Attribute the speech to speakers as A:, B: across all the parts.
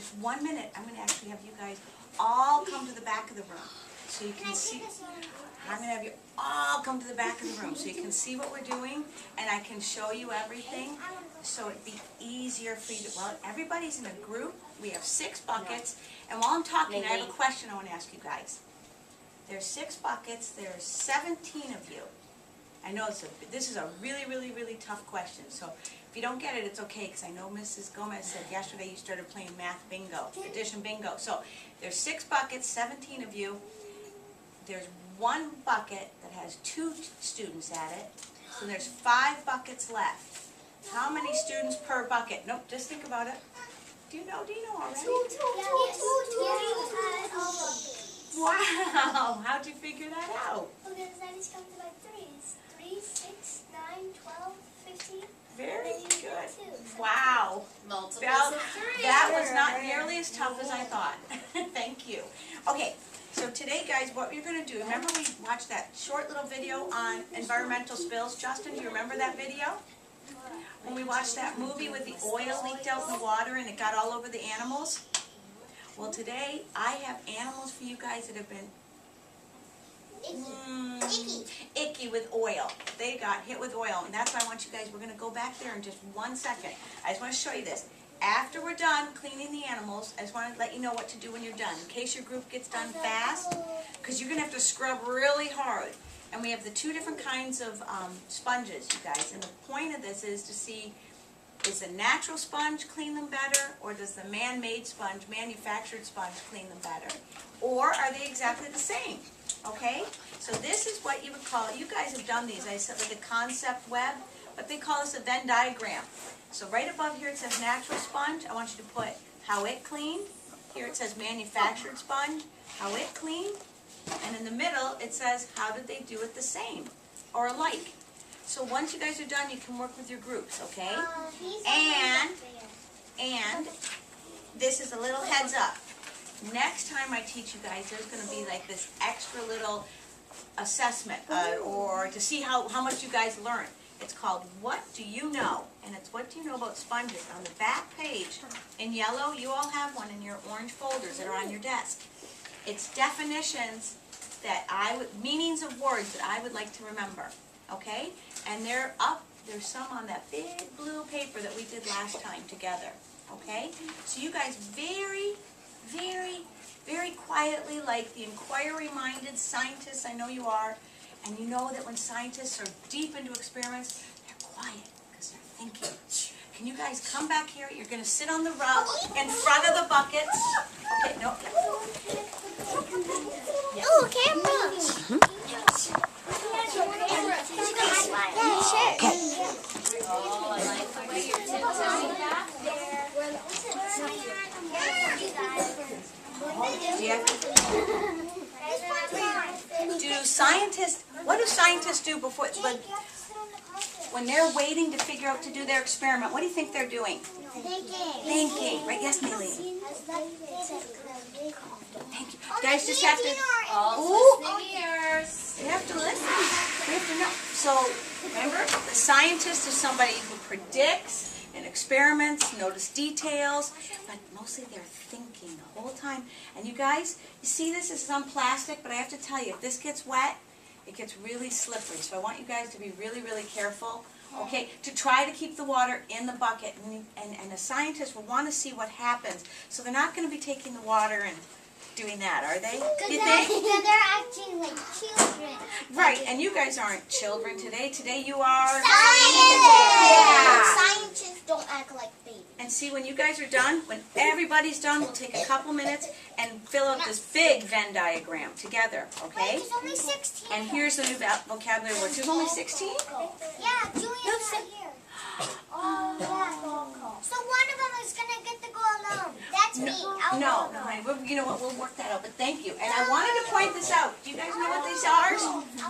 A: just 1 minute, I'm going to actually have you guys all come to the back of the room so you can see. I'm going to have you all come to the back of the room so you can see what we're doing, and I can show you everything so it'd be easier for you to, well, everybody's in a group. We have 6 buckets, and while I'm talking, I have a question I want to ask you guys. There's 6 buckets, there's 17 of you. I know this is a really, really, really tough question, so if you don't get it, it's okay, because I know Mrs. Gomez said yesterday you started playing math bingo, addition bingo. So there's 6 buckets, 17 of you. There's 1 bucket that has 2 students at it, so there's 5 buckets left. How many students per bucket? Nope, just think about it. Do you know already? Wow, how'd you figure that out?
B: Because I just counted by threes. 3, 6, 9, 12, 15.
A: Very good. Wow.
C: Multiples
A: That
C: of 3.
A: was not nearly as tough as I thought. Thank you. Okay, so today, guys, what we're going to do, remember we watched that short little video on environmental spills? Justin, do you remember that video? When we watched that movie with the oil leaked out in the water and it got all over the animals? Well, today I have animals for you guys that have been icky with oil. They got hit with oil, and that's why I want you guys, we're going to go back there in just 1 second. I just want to show you this. After we're done cleaning the animals, I just want to let you know what to do when you're done, in case your group gets done fast, because you're going to have to scrub really hard. And we have the 2 different kinds of sponges, you guys, and the point of this is to see, does the natural sponge clean them better, or does the man-made sponge, manufactured sponge, clean them better? Or are they exactly the same? Okay? So this is what you would call it. You guys have done these, I said, with the concept web, but they call this a Venn diagram. So right above here it says natural sponge. I want you to put how it cleaned. Here it says manufactured sponge, how it cleaned. And in the middle it says how did they do it the same or alike. So once you guys are done, you can work with your groups, okay? And this is a little heads up. Next time I teach you guys, there's going to be like this extra little assessment or to see how much you guys learn. It's called What Do You Know? And it's What Do You Know About Sponges. On the back page in yellow, you all have one in your orange folders that are on your desk. It's definitions that meanings of words that I would like to remember, okay? And they're up, there's some on that big blue paper that we did last time together, okay? So you guys very, very, very quietly, like the inquiry-minded scientists I know you are, and you know that when scientists are deep into experiments, they're quiet because they're thinking. Can you guys come back here? You're going to sit on the rug in front of the buckets. Okay, no. Yeah.
B: Oh, camera!
C: Oh, I like the way you're tiptoeing back there.
A: What do scientists do before, when they're waiting to figure out to do their experiment? What do you think they're doing? Thinking. Right? Yes, Maylene. Thank you. You guys just have to.
C: All listening ears.
A: You have to listen. You have to know. So remember, the scientist is somebody who predicts and experiments, notice details, but mostly they're thinking the whole time. And you guys, you see this? This is on plastic, but I have to tell you, if this gets wet, it gets really slippery. So I want you guys to be really, really careful. Okay, to try to keep the water in the bucket, and the scientists will want to see what happens. So they're not going to be taking the water and doing that, are they? You think?
B: They're acting like children.
A: Right, and you guys aren't children today. Today you are...
B: Scientists! Scientists don't act like babies.
A: And see, when you guys are done, when everybody's done, we'll take a couple minutes and fill out this big Venn diagram together, okay?
B: Wait, there's only 16.
A: And here's the new vocabulary words. There's only 16?
B: Yeah, Julia's not here. Oh, yeah. So one of them is going to get to go alone. That's me.
A: No, honey, you know what, we'll work that out, but thank you. And I wanted to point this out. Do you guys know what these are?
B: I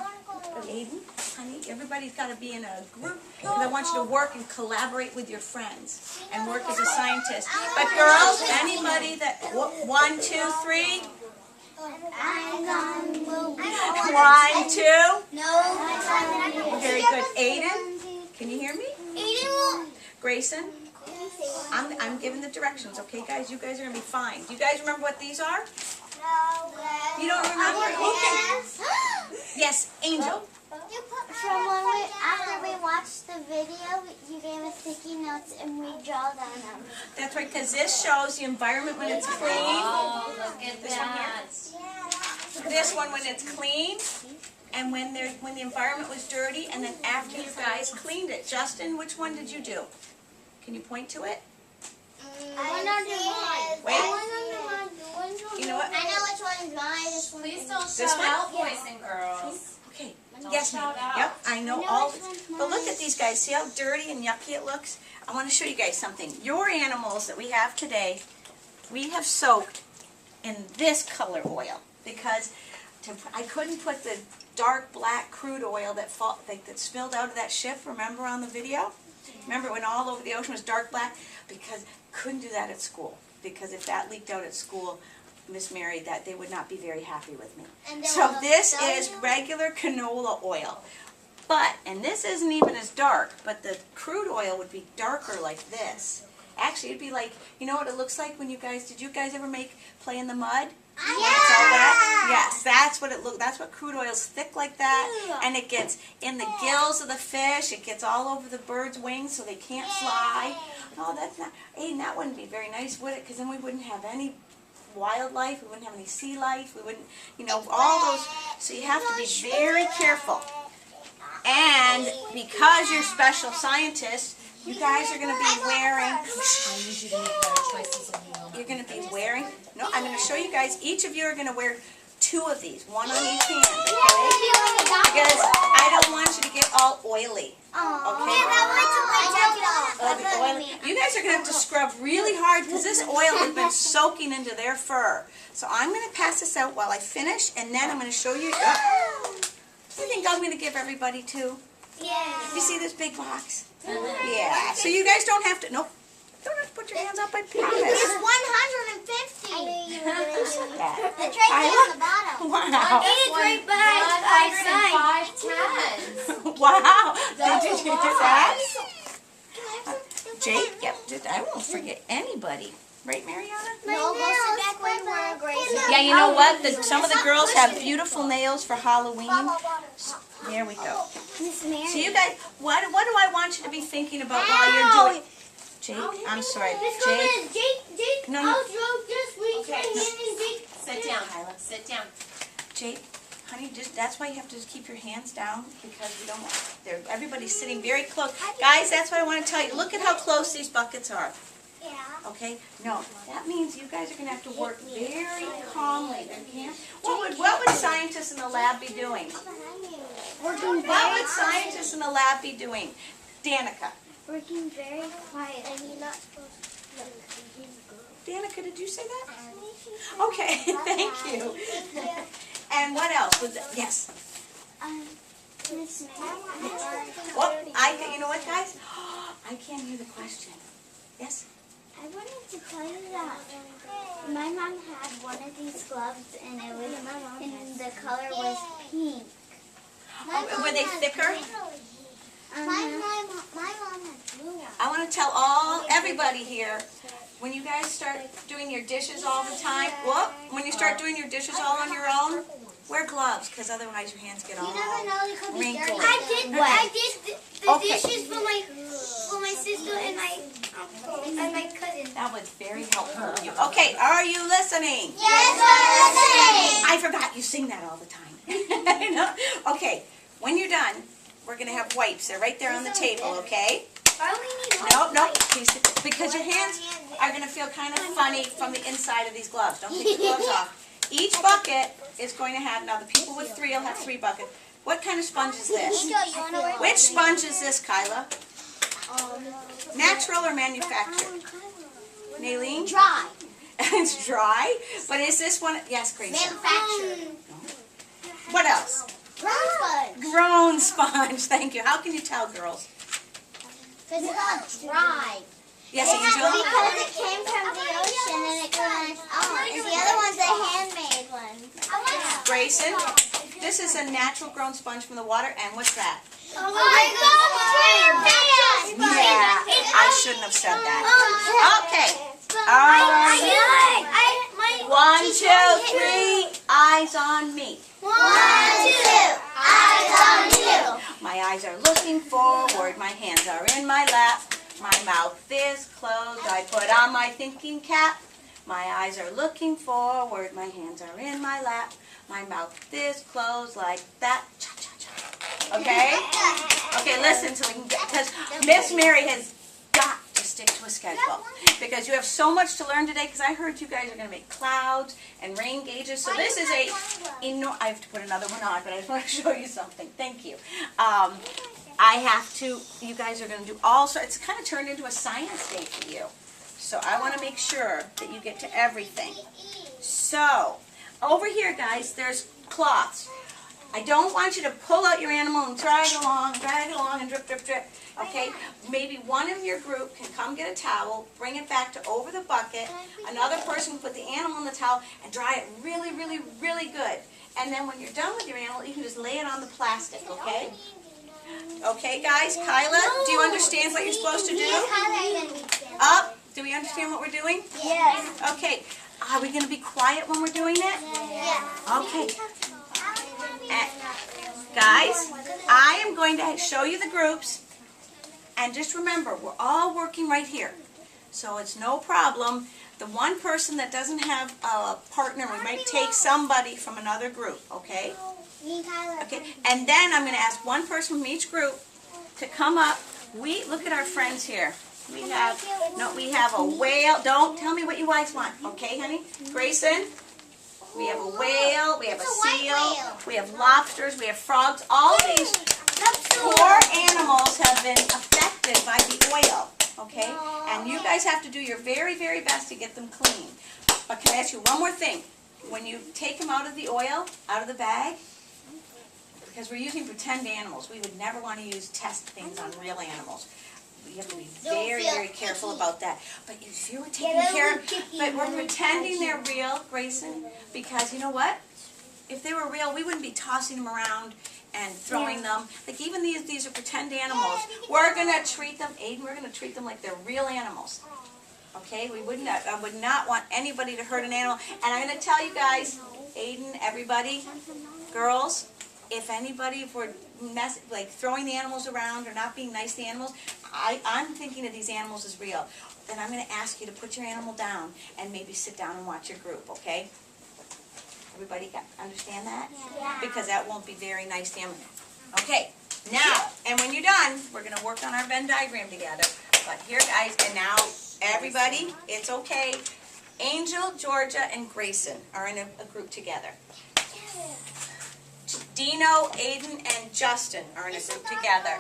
B: want to go alone.
A: Aiden, honey, everybody's got to be in a group, because I want you to work and collaborate with your friends and work as a scientist. But girls, anybody that, 1, 2, 3. 1, 2.
B: No.
A: Very good. Aiden, can you hear me?
B: Aiden will.
A: Grayson, I'm giving the directions, okay, guys? You guys are gonna be fine. Do you guys remember what these are?
B: No.
A: You don't remember? Okay. Yes, Angel.
B: From when after we watched the video, you gave us sticky notes and we drawed on them.
A: That's right, because this shows the environment when it's clean.
C: Oh, look at
A: This one
C: that.
A: This one when it's clean, and when the environment was dirty, and then after you guys cleaned it. Justin, which one did you do? Can you point to it? You know what?
B: I know which one is mine.
C: Please don't
A: This
C: shout
A: one?
C: out, boys and girls.
A: Okay.
C: Don't
A: Yes,
C: shout
A: ma'am.
C: out.
A: Yep, I know
B: I know
A: all.
B: which one's
A: But look
B: mine.
A: at these guys. See how dirty and yucky it looks? I want to show you guys something. Your animals that we have today, we have soaked in this color oil because I couldn't put the dark black crude oil that spilled out of that ship. Remember on the video? Remember it went all over the ocean, was dark black? Because couldn't do that at school. Because if that leaked out at school, Miss Mary, that they would not be very happy with me.
B: And they
A: So
B: will
A: this
B: tell
A: is
B: you?
A: regular canola oil. But, and this isn't even as dark, but the crude oil would be darker like this. Actually, it'd be like, you know what it looks like when you guys, did you guys ever play in the mud? When it's all wet? Yes, that's what it looks, that's what crude oil's thick like that. And it gets in the gills of the fish, it gets all over the bird's wings so they can't fly. Oh, that's not, Aiden, that wouldn't be very nice, would it? Because then we wouldn't have any wildlife, we wouldn't have any sea life, we wouldn't, you know, all those, so you have to be very careful. And because you're special scientists, you guys are going to be wearing,
C: I need you to make better choices than you will.
A: you're going to be wearing, no, I'm going to show you guys, each of you are going to wear 2 of these, one on each hand, okay? Because I don't want you to get all oily. You guys are going to have to scrub really hard because this oil has been soaking into their fur. So I'm going to pass this out while I finish, and then I'm going to show you. I think I'm going to give everybody 2. You see this big box? Yeah. So you guys don't have to. Nope. Don't have to put your hands up. I promise.
B: It's 150.
A: That.
B: It's right there on the bottom.
A: Wow.
B: It's right by
C: 105 tens.
A: Wow. Did you do that? Jake, yep. I won't forget anybody. Right, Mariana?
B: No, go sit back where you were, Gracie.
A: Yeah, you know what? Some of the girls have beautiful nails for Halloween. There we go.
B: Miss Mary.
A: So you guys, what do I want you to be thinking about while you're doing? Jake, I'm sorry. Jake, no, no.
C: Sit down, Hyla. Sit down.
A: Jake, honey, that's why you have to just keep your hands down because we don't. Everybody's sitting very close. Guys, that's what I want to tell you. Look at how close these buckets are.
B: Yeah.
A: Okay? No, that means you guys are going to have to work very calmly. What would scientists in the lab be doing?
B: Working
A: What would scientists in the lab be doing? Danica.
B: Working very quiet. And you're not supposed to.
A: Danica, did you say that? Okay, thank you. And what else? Yes.
B: Miss Mary.
A: Well, you know what, guys? I can't hear the question. Yes?
B: I wanted to tell you that my mom had one of these gloves and it was, and the color was pink.
A: Were they thicker?
B: My mom had blue ones.
A: I want to tell everybody here, when you guys start doing your dishes all the time, when you start doing your dishes all on your own, wear gloves, because otherwise your hands get all
B: You never know, they could be
A: wrinkly.
B: dirty. I did the
A: Okay.
B: dishes for my sister and my cousin.
A: That was very helpful of you. Okay, are you listening?
B: Yes, we're listening.
A: I forgot you sing that all the time. I know. Okay, when you're done, we're going to have wipes. They're right there on the table, okay?
B: Why do we need
A: No, because your hands are going to feel kind of funny from the inside of these gloves. Don't take the gloves off. Each bucket is going to have, now the people with 3 will have 3 buckets. What kind of sponge is this? Which sponge is this, Kyla? Natural or manufactured? Nailene?
B: Dry.
A: It's dry, but is this one? Yes, Grace.
B: Manufactured.
A: What else? Grown sponge. Thank you. How can you tell, girls?
B: Because it's not dry.
A: Yes, Angel.
B: Because it came from the ocean and it goes on. And the other one's a handmade one.
A: Grayson, this is a natural grown sponge from the water, and what's that?
B: Oh my God!
A: Yeah, I shouldn't have said that. Okay, eyes on me.
B: 1, 2, eyes on you.
A: My eyes are looking forward, my hands are in my lap. My mouth is closed, I put on my thinking cap. My eyes are looking forward, my hands are in my lap. My mouth is closed like that. Cha-cha-cha. Okay? Okay, listen so we can get, because Miss Mary has got to stick to a schedule. Because you have so much to learn today, because I heard you guys are going to make clouds and rain gauges. So this is I have to put another one on, but I just want to show you something. Thank you. You guys are going to do all sorts, it's kind of turned into a science day for you. So I want to make sure that you get to everything. So, over here, guys, there's cloths. I don't want you to pull out your animal and drag it along, and drip, drip, drip. Okay? Maybe one of your group can come get a towel, bring it back to over the bucket. Another person can put the animal in the towel and dry it really, really, really good. And then when you're done with your animal, you can just lay it on the plastic, okay? Okay, guys? Kyla, do you understand what you're supposed to do? Up. Do we understand what we're doing?
B: Yes.
A: Okay. Are we going to be quiet when we're doing it?
B: Yes.
A: Okay. Guys, I am going to show you the groups. And just remember, we're all working right here. So it's no problem. The one person that doesn't have a partner, we might take somebody from another group, okay? Okay. And then I'm going to ask one person from each group to come up. Look at our friends here. We have a whale. Don't tell me what you guys want, okay, honey? Grayson, we have a whale, we have a seal, we have lobsters, we have frogs. All of these poor animals have been affected by the oil, okay? And you guys have to do your very, very best to get them clean. But can I ask you one more thing? When you take them out of the oil, out of the bag, because we're using pretend animals, we would never want to test things on real animals. You have to be very, very careful about that. But if you were taking care of, but we're pretending they're real, Grayson, because you know what? If they were real, we wouldn't be tossing them around and throwing them. Like even these are pretend animals. We're gonna treat them, Aiden, we're gonna treat them like they're real animals. Okay? I would not want anybody to hurt an animal. And I'm gonna tell you guys, Aiden, everybody, girls, if we're throwing the animals around or not being nice to the animals, I'm thinking of these animals as real. Then I'm going to ask you to put your animal down and maybe sit down and watch your group, okay? Everybody understand that?
B: Yeah.
A: Because that won't be very nice to them. Okay, now, and when you're done, we're going to work on our Venn diagram together. But here, guys, and now, everybody, it's okay. Angel, Georgia, and Grayson are in a group together. Dino, Aiden, and Justin are in a group together.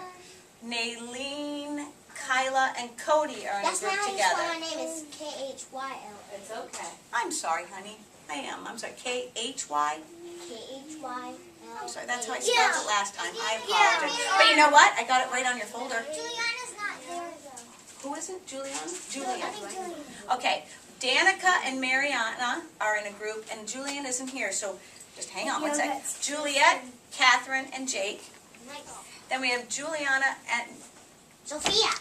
A: Naylene, Kyla, and Cody are in a group together.
B: My name is K-H-Y-L.
C: It's okay.
A: I'm sorry, honey. I'm sorry. K-H-Y?
B: K-H-Y-L.
A: I'm sorry. That's how I spelled it last time. I apologize. But you know what? I got it right on your folder.
B: Juliana's not there, though.
A: Who isn't? Juliana?
B: Julian.
A: Okay. Danica and Mariana are in a group, and Julian isn't here, so just hang on one second. Juliet, Catherine, and Jake. Then we have Juliana and
B: Sophia.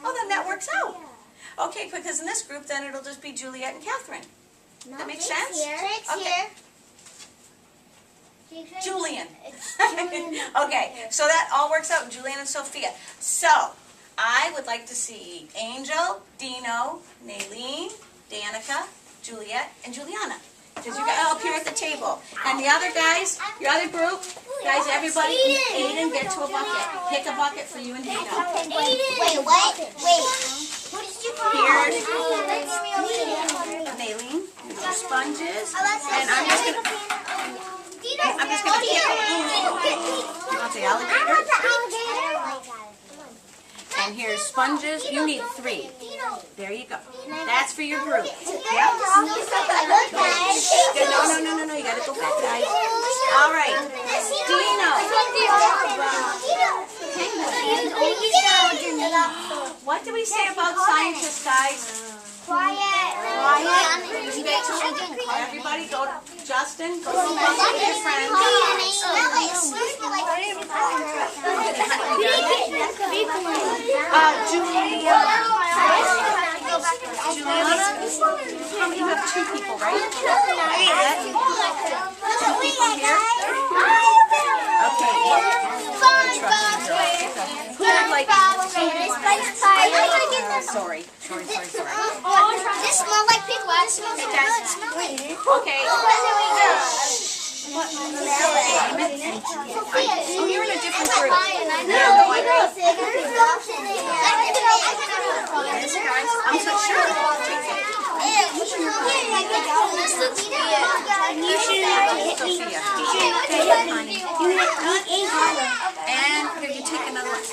A: oh, then that works out. Okay, because in this group, then it'll just be Juliet and Catherine. That makes sense?
B: Jake's
A: Okay.
B: here.
A: Julian.
B: It's Julian.
A: Okay, so that all works out, Julian and Sophia. So, I would like to see Angel, Dino, Naylene, Danica, Juliet, and Juliana. Because you guys up here at the table. And the other guys, your other group, guys, everybody, Aiden, get to a bucket. Pick a bucket for you and Dino.
B: Wait, what? Wait. What did you call
A: Here's
B: it?
A: Naylene, here's your sponges. And I'm just going to pick you want the alligator? And here's sponges. You need 3. There you go. That's for your group. Yep. No. You gotta go back, guys. All right. Dino. What do we say about scientists, guys?
B: Quiet.
A: Everybody go to Justin. Go to the bus with your friends. Juliana, you have 2 people, right? sorry.
B: This smells like pickle. It smells so good. Smell it.
A: Okay.
B: Oh,
A: you're in a different group. I'm so sure. And could you take another one?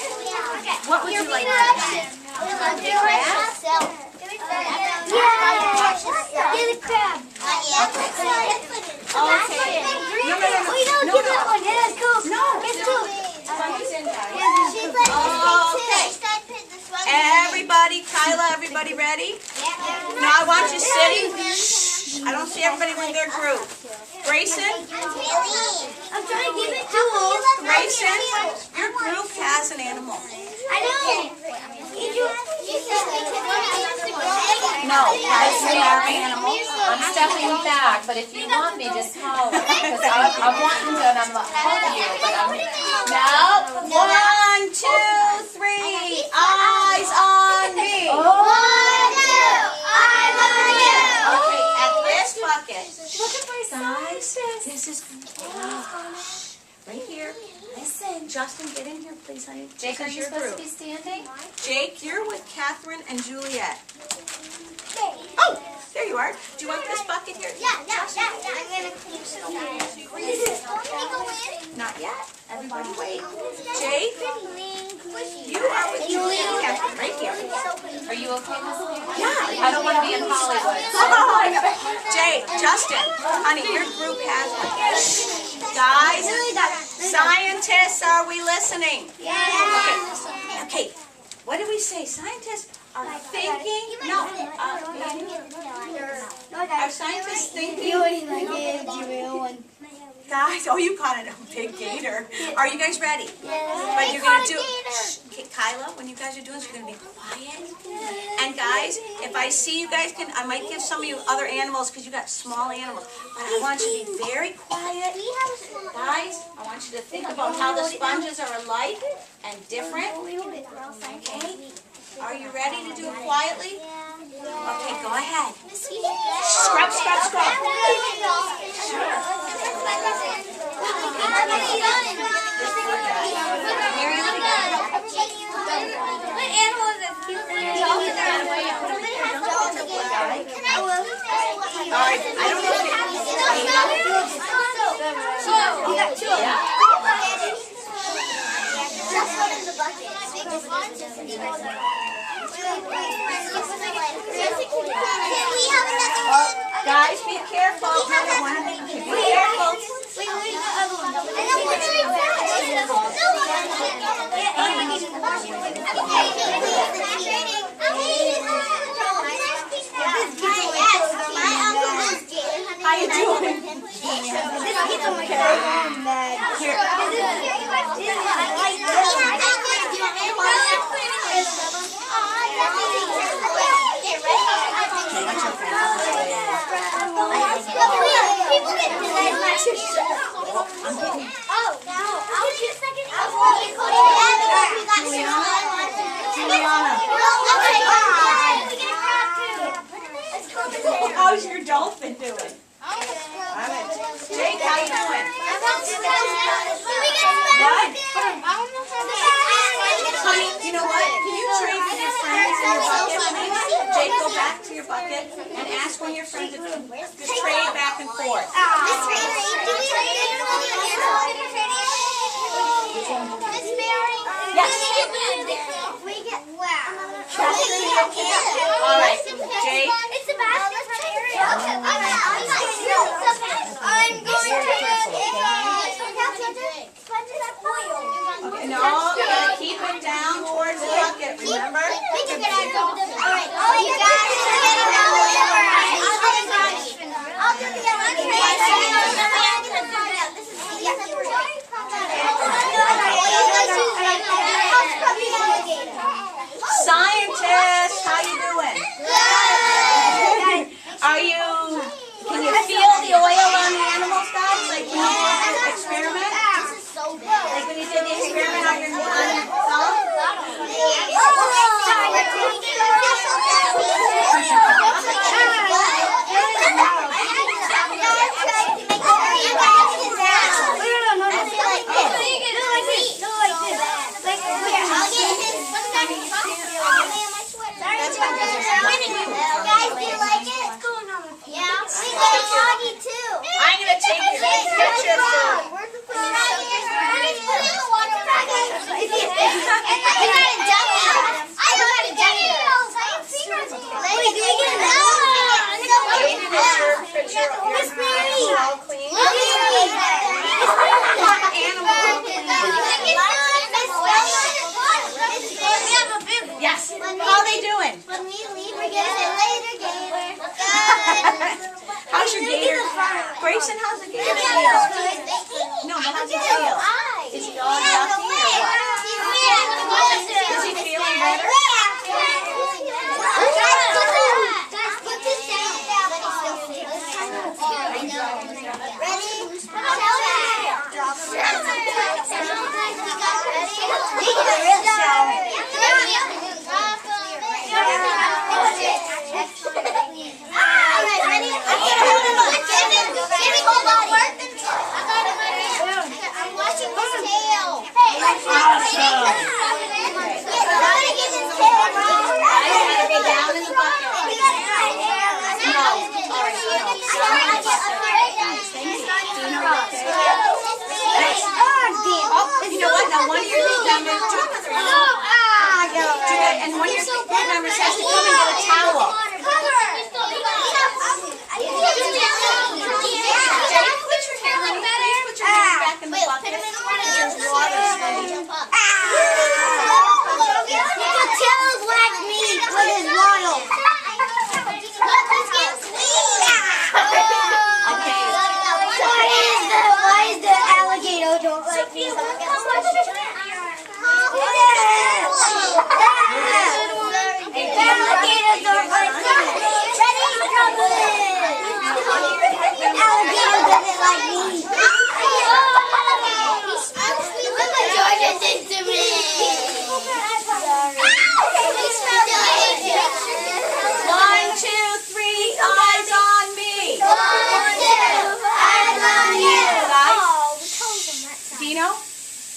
A: What would you like to have? Everybody, Kyla, everybody ready? Now I want you sitting. Shh. I don't see everybody with their group. Grayson?
B: I'm trying to give it to him.
A: Grayson, your group has an animal.
B: I know.
A: No, guys, we have animals.
C: I'm stepping back, but if you want me, just holler. Because I'm wanting to, and I'm helping you, but I'm...
A: No. 1, 2, 3. Eyes on me. Okay, at this bucket. Guys, this is right here. Listen, Justin, get in here, please, honey.
C: Jake, are
A: This is
C: you
A: your
C: supposed
A: group.
C: to be standing?
A: Jake, you're with Catherine and Juliet. Oh, there you are. Do you want this bucket here? Not yet. Everybody wait. Jake, you are with Juliet and Catherine right here.
C: Are you okay, Miss Mary?
A: Yeah.
C: I don't want to be in Hollywood.
A: Jake, Justin, honey, your group has one. Guys, scientists, are we listening? Okay, what did we say? Scientists are thinking, are scientists thinking? Guys, oh, you caught a big gator. Are you guys ready? But you're going to do, okay, Kyla, when you guys are doing this, you're going to be quiet. And guys, if I see you guys I might give some of you other animals because you got small animals. But I want you to be very quiet. Guys, I want you to think about how the sponges are alike and different. Okay? Are you ready to do it quietly? Okay, go ahead. Scrub, scrub, scrub. Alright, I don't know if
B: You got two of them. Just one in the bucket.
A: guys, be careful. Be careful. How you doing? How's your dolphin doing? Jake, how you doing? What? Honey, you know what? Can you trade with your friends in your bucket, please? Jake, go back to your bucket and ask one of your friends to trade back and forth. Yes. All right, Jake.
B: It's a basket for Ariel. I'm going to
A: No, you gotta keep it down towards the bucket, remember?
B: Alright, oh you guys are getting
C: all clean?
A: Yes. How are they doing?
B: When we leave, we're gonna say later, Gator.
A: How's your gator? Grayson, how's the gator feel? No, but how's he feel? Is he all yucky or what? Is he feeling better? You know what? Now one of your team members, and one of your team members has to come and get a towel. Jay, put your hand back in the bucket. There's water slowly.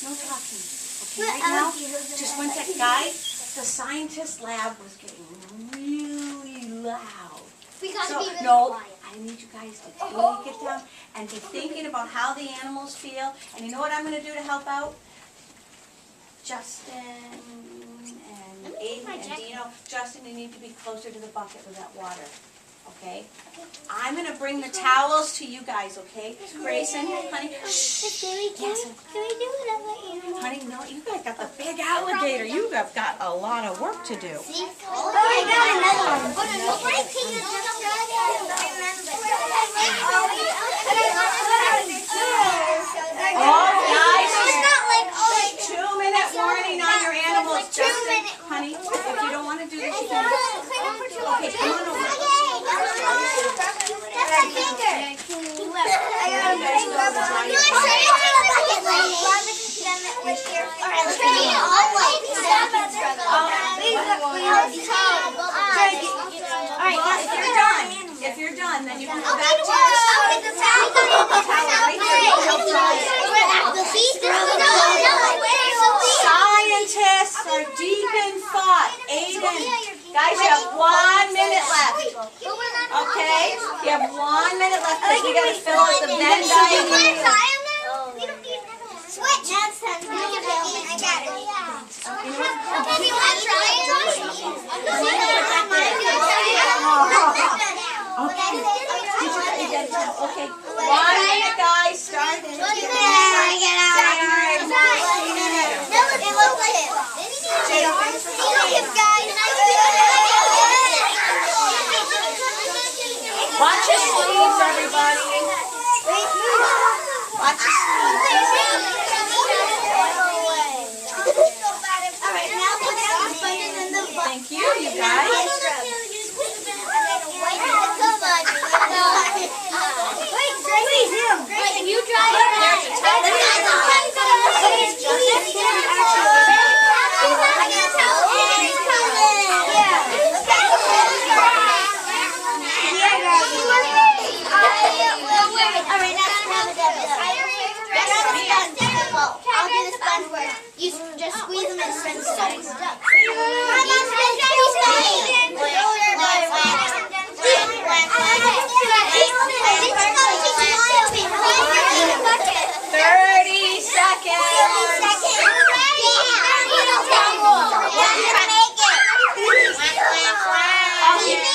A: No talking. Okay, right now, just one second, guys. The scientist lab was getting really loud.
B: We gotta be really
A: no,
B: quiet.
A: I need you guys to take it down and be thinking about how the animals feel. And you know what I'm going to do to help out? Justin and Aiden and Dino. Justin, you need to be closer to the bucket with that water. Okay? I'm going to bring the towels to you guys, okay? Grayson, honey. Shh.
B: Can we do another animal?
A: Honey, no, you guys got the big alligator. You have got a lot of work to do.
B: See? Oh, I got another
A: Oh, guys, 2-minute warning on your animals, Justin. Honey, if you don't want to do this, you can. Okay, come on over.
B: That's my finger.
A: If you're done, then you can go back to your towel right there. You can help dry it. Scientists are deep in thought. Aiden, guys, you have 1 minute left. Okay? You have 1 minute left because we got to fill out the Venn diagram.
B: Switch. I got it.
A: Okay.
B: You want to try it?
A: Okay. 1 minute, guys. Start. Watch your sleeves, everybody. Watch your sleeves. Thank you, you guys.
B: You try it. You just squeeze them and spend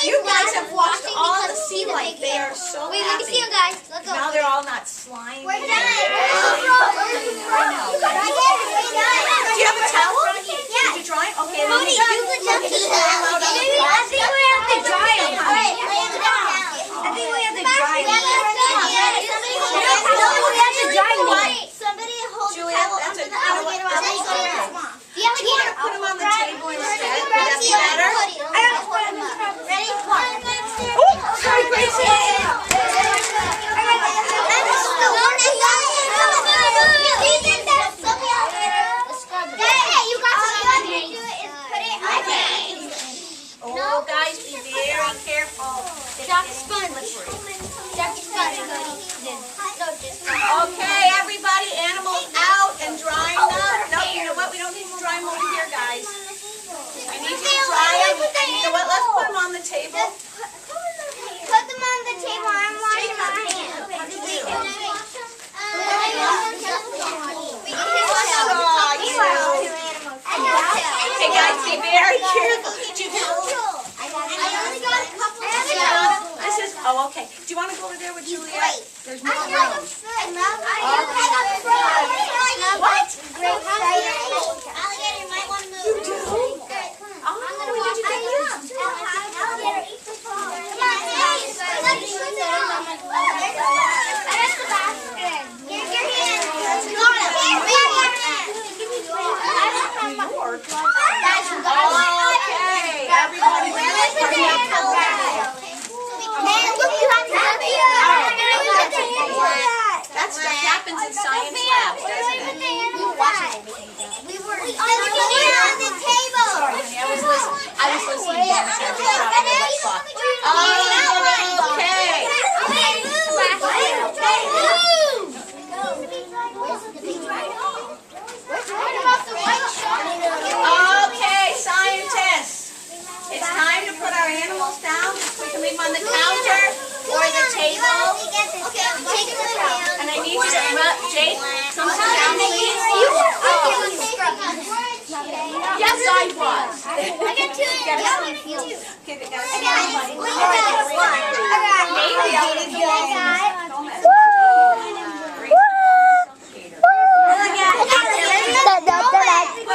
A: You guys have watched all the sea life. They are so happy.
B: Dr. Sponge. Dr. Sponge.
A: Okay, everybody, animals out and drying them. No, you know what? We don't need to dry them over here, guys. I need you to dry them. And you know what? Let's put them on the table.
B: Put them on the table. I'm washing my hands.
A: Okay, guys, be very careful. This is, oh, okay. Do you want to go over there with Juliet? There's more room.
B: What? Alligator might want to move.
A: You do? Oh, did you get yours? Okay, everybody. That stuff happens in science labs, doesn't it?
B: We were on the table.
C: Sorry, honey, I was listening to Danica. I just dropped my lip gloss.
A: Okay. Okay, scientists. It's time to put our animals down. We can leave them on the counter or the table. And I need you to, Jake, come sit down, please. Yes, I was.
B: I got two.
A: Okay, they got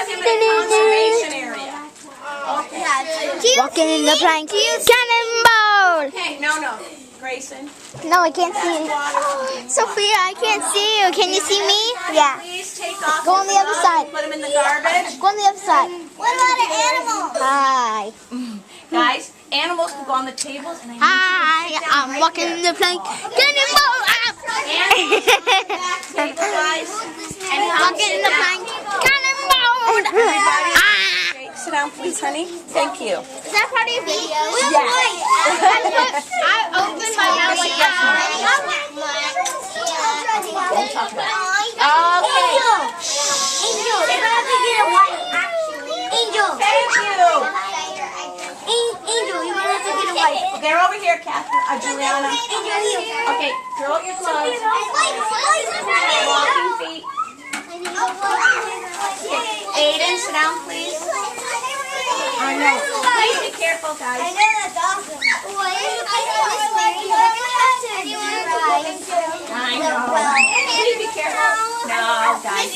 A: conservation area.
D: Walking in the plank. Cannonball!
A: Okay, no. Grayson.
D: No, I can't see you. Sophia, I can't see you. Can you see me? Yeah.
A: Please take off
D: Go on the
A: your
D: other
A: gloves
D: side.
A: and put them in the garbage.
D: Go on the other side.
B: What about an animal?
D: Hi.
A: Guys, animals can go on the tables and I need
D: Hi.
A: you to sit down
D: I'm
A: right
D: walking
A: here.
D: in the plank. Cannonball!
A: Animals on the back table, guys. And
D: Walking in the plank. Cannonball!
A: Everybody,
D: Ah.
A: Jake, sit down, please, honey. Thank you.
D: Is that part of your video?
B: I opened my mouth like that.
A: Don't talk about it. Okay.
B: Angel, they're gonna have to get a white, actually. Angel.
A: Thank you.
B: Angel, you're gonna have to get a white.
A: They're over here, Catherine, Juliana. Okay, throw out your clothes. Walking feet. Aiden, sit down, please. I know. Please be careful, guys. I know. Please be careful. No, guys.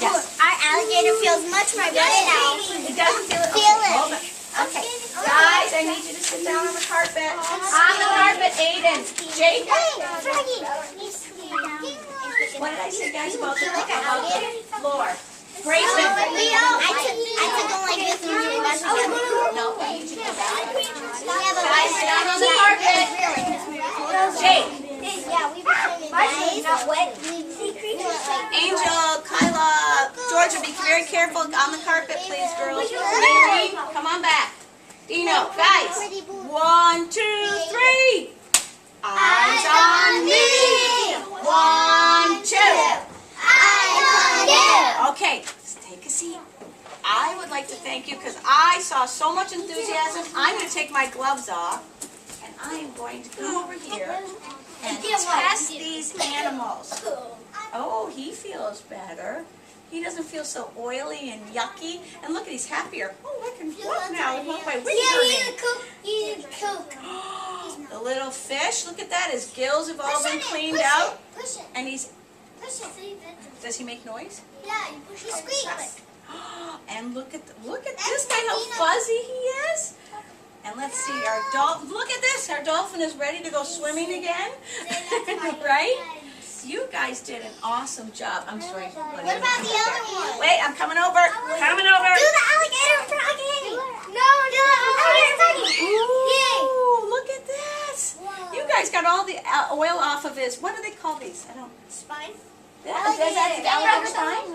A: Yes.
B: Our alligator feels much more better now.
A: It doesn't feel it.
B: Feel it.
A: Hold it. Okay. Guys, I need you to sit down on the carpet. On the carpet, Aiden. Jake. What did I say, guys, about the floor? Grayson.
B: I took them like this and really messed with them.
A: No, I need you to go down.
B: Guys,
A: sit down on the carpet. Jake.
B: Yeah, we've been swimming, not wet.
A: Angel, Kyla, Georgia, be very careful on the carpet, please, girls. Mary, come on back. Dino, guys. 1, 2, 3. Eyes on me. 1, 2. Okay, take a seat. I would like to thank you because I saw so much enthusiasm. I'm going to take my gloves off and I am going to go over here and test these animals. Oh, he feels better. He doesn't feel so oily and yucky. And look, he's happier. Oh, I can walk now with my
B: He's a cook.
A: The little fish, look at that. His gills have all been cleaned out.
B: Push it.
A: And he's,
B: Push it.
A: does he make noise?
B: Yeah, you push it. He squeaks.
A: And look at this guy, how fuzzy he is. And let's see, our dolphin, look at this. Our dolphin is ready to go swimming again. Right? You guys did an awesome job. I'm sorry.
B: What about the other one?
A: Wait, I'm coming over. Coming over.
B: Do the alligator froggy. No, do the alligator froggy.
A: Ooh, look at this. You guys got all the oil off of his, what do they call these? I don't.
B: Spine?
A: That's the alligator spine?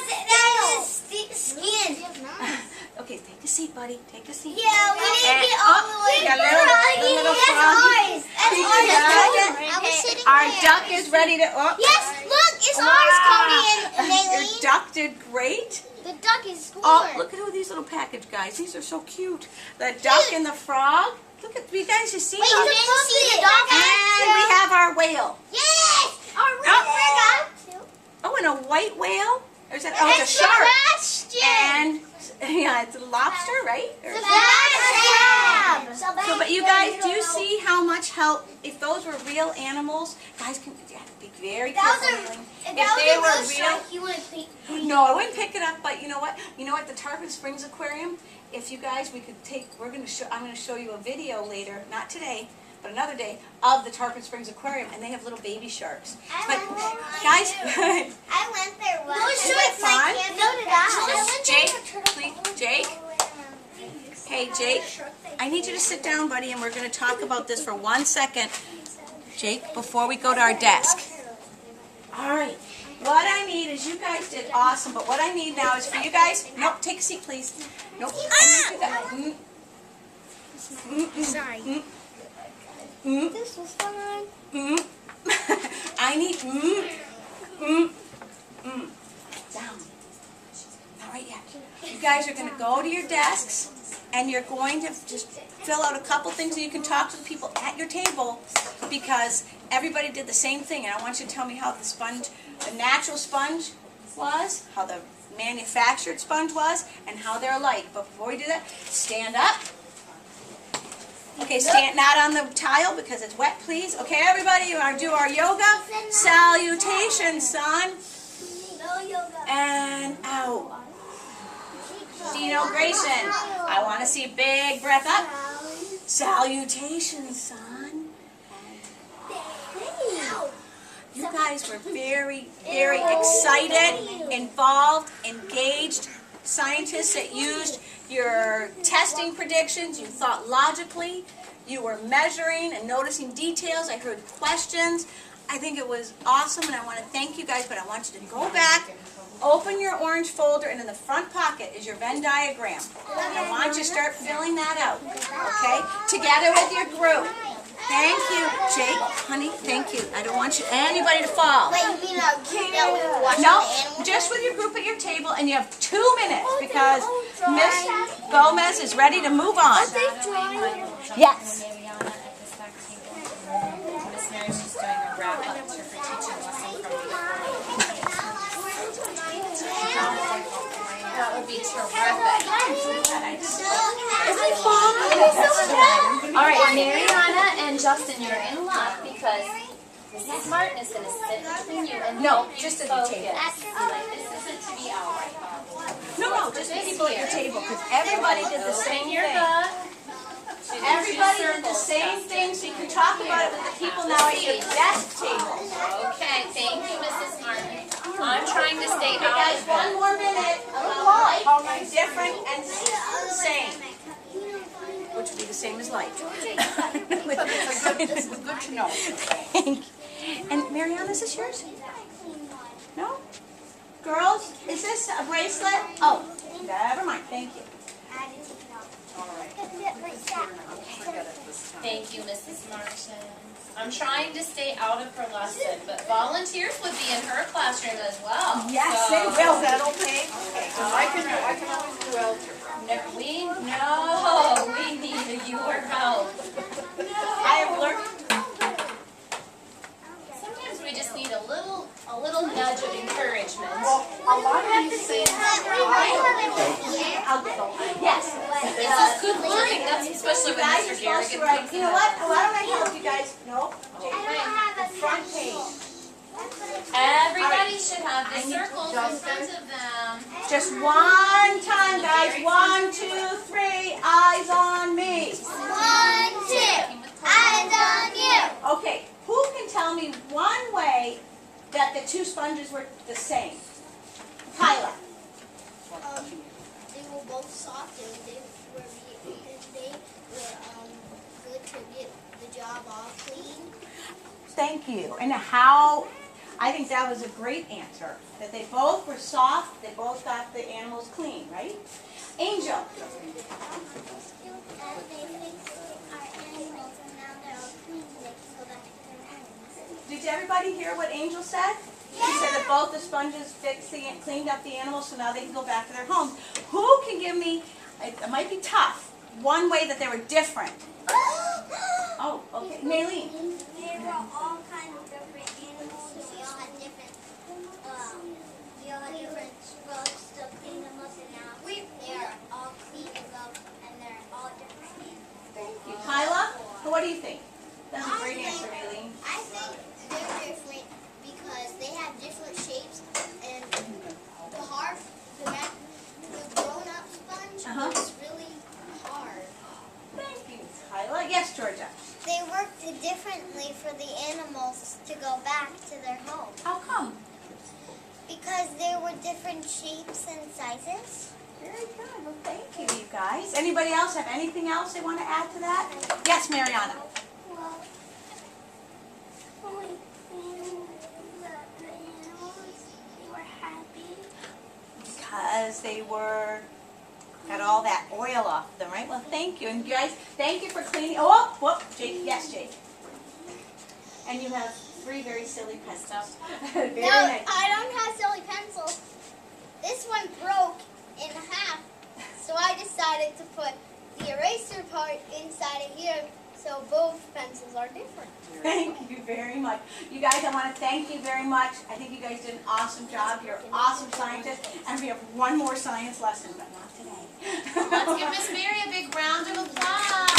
B: That is skin.
A: Okay, take a seat, buddy. Take a seat.
B: Yeah, we didn't
A: And
B: get all the way
A: you gotta
B: I was sitting
A: Our
B: there.
A: duck is ready to, oh.
B: Yes, look, it's
A: Wow.
B: ours, Cody and
A: Your
B: Maylene.
A: duck did great.
B: The duck is scored.
A: Oh, look at all these little package guys. These are so cute. The duck and the frog. Look at you guys. You see
B: Wait,
A: them?
B: you didn't see the dog?
A: And we have our whale.
B: Yes! Our
A: Oh.
B: red
A: Oh, and a white whale. Or is that? Oh, it's a shark.
B: Sebastian.
A: And yeah, it's a lobster, right? Or-
B: Sebastian.
A: So, but you guys, do you see how much help? If those were real animals, guys, can you have to be very careful. Maylene. If they were real.
B: you wouldn't think.
A: No, I wouldn't pick it up. But you know what? You know what? The Tarpon Springs Aquarium. If you guys, we could take. I'm going to show you a video later, not today, but another day, of the Tarpon Springs Aquarium, and they have little baby sharks. But guys,
B: I went there once. No,
A: Isn't it fun?
B: So did I.
A: Jake, please, Jake. Hey, Jake. I need you to sit down, buddy, and we're going to talk about this for 1 second. Jake, before we go to our desk. All right. What I need is you guys did awesome, but what I need now is for you guys. Nope, take a seat, please. Nope. I need you guys.
B: Sorry. This was fun.
A: I need down. Not right yet. You guys are going to go to your desks, and you're going to just fill out a couple things, and you can talk to the people at your table, because everybody did the same thing. And I want you to tell me how the sponge, the natural sponge was, how the manufactured sponge was, and how they're alike. But before we do that, stand up. Okay, stand not on the tile because it's wet, please. Okay, everybody, you want to do our yoga? Salutation, son.
B: No yoga.
A: And out. Dino Grayson, I want to see a big breath up. Salutation, son. You guys were very, very excited, involved, engaged scientists that used your testing predictions. You thought logically. You were measuring and noticing details. I heard questions. I think it was awesome, and I want to thank you guys, but I want you to go back, open your orange folder, and in the front pocket is your Venn diagram. And I want you to start filling that out, okay? Together with your group. Thank you, Jake, honey, thank you. I don't want anybody to fall.
B: Wait, you mean our group that we were watching
A: No,
B: the animals?
A: just with your group at your table, and you have 2 minutes because Miss Gomez is ready to move on. Yes.
C: Miss Mary's just doing a wrap up to her teaching lesson from That would be terrific.
A: Isn't it fun?
C: All right, Mariana and Justin, you're in luck because Mrs. Martin is going to sit between you and
A: No,
C: help you
A: just at the
C: focus.
A: table.
C: Like, this isn't to be out right
A: No, just the people at your table because everybody did the same
C: your
A: thing.
C: book.
A: Everybody did the same thing, so you can talk about it with the people now at your desk table.
C: Okay, thank you, Mrs. Martin. I'm trying to stay
A: Okay,
C: out
A: guys,
C: of
A: one
C: it.
A: more minute about life, different and same, which would be the same as life. This is good to know. And Mariana, is this yours? No? Girls, is this a bracelet? Oh, never mind, thank you.
C: Thank you, Mrs. Martin. I'm trying to stay out of her lesson, but volunteers would be in her classroom as well.
A: Yes,
C: so-
A: they will. Is that okay?
E: I can always do algebra.
C: We need your help.
A: I have learned.
C: Sometimes we just need a little nudge of encouragement.
E: A lot of these things
A: I'll get over. Yes.
C: This is good learning. That's especially
A: You
C: when
A: guys are
C: Mr.
A: supposed to
C: Garrigan
A: write.
C: comes
A: You
C: in.
A: know what? Why don't I help you guys? No. Front page.
C: Everybody should have the circles in front of them.
A: Just one time, guys. 1, 2, 3. Eyes on me.
B: 1, 2. Eyes on you.
A: Okay. Who can tell me one way that the 2 sponges were the same? Kyla.
B: They were both soft and they were good to get the job all clean.
A: Thank you. And how? I think that was a great answer. That they both were soft. They both got the animals clean, right? Angel.
B: They fixed our animals and now they're all clean so that
A: did everybody hear what Angel said? She said that both the sponges cleaned up the animals, so now they can go back to their homes. Who can give me, it might be tough, one way that they were different? Oh, okay. Maylene.
B: They were all kind of different animals. We all had different drugs to clean them up, and now they're all cleaned up, and they're all different animals.
A: Thank you. Kyla, what do you think? That's a great answer, Maylene.
B: I think they're different because they have different shapes, and the grown-up sponge is really hard.
A: Thank you, Kyla. Yes, Georgia.
B: They worked differently for the animals to go back to their home
A: How come?
B: because there were different shapes and sizes.
A: Very good. Well, thank you, you guys. Anybody else have anything else they want to add to that? Yes, Mariana.
B: Well, the animals, they were happy.
A: Because they got all that oil off of them, right? Well, thank you. And you guys, thank you for cleaning. Oh, whoop, Jake. Yes, Jake. And you have 3 very silly pencils. Very nice.
B: I don't have silly pencils. This one broke in half, so I decided to put the eraser part inside of here, so both pencils are different.
A: Thank you very much. You guys, I want to thank you very much. I think you guys did an awesome job. You're awesome scientists. And we have one more science lesson, but not today.
C: Let's give Miss Mary a big round of applause.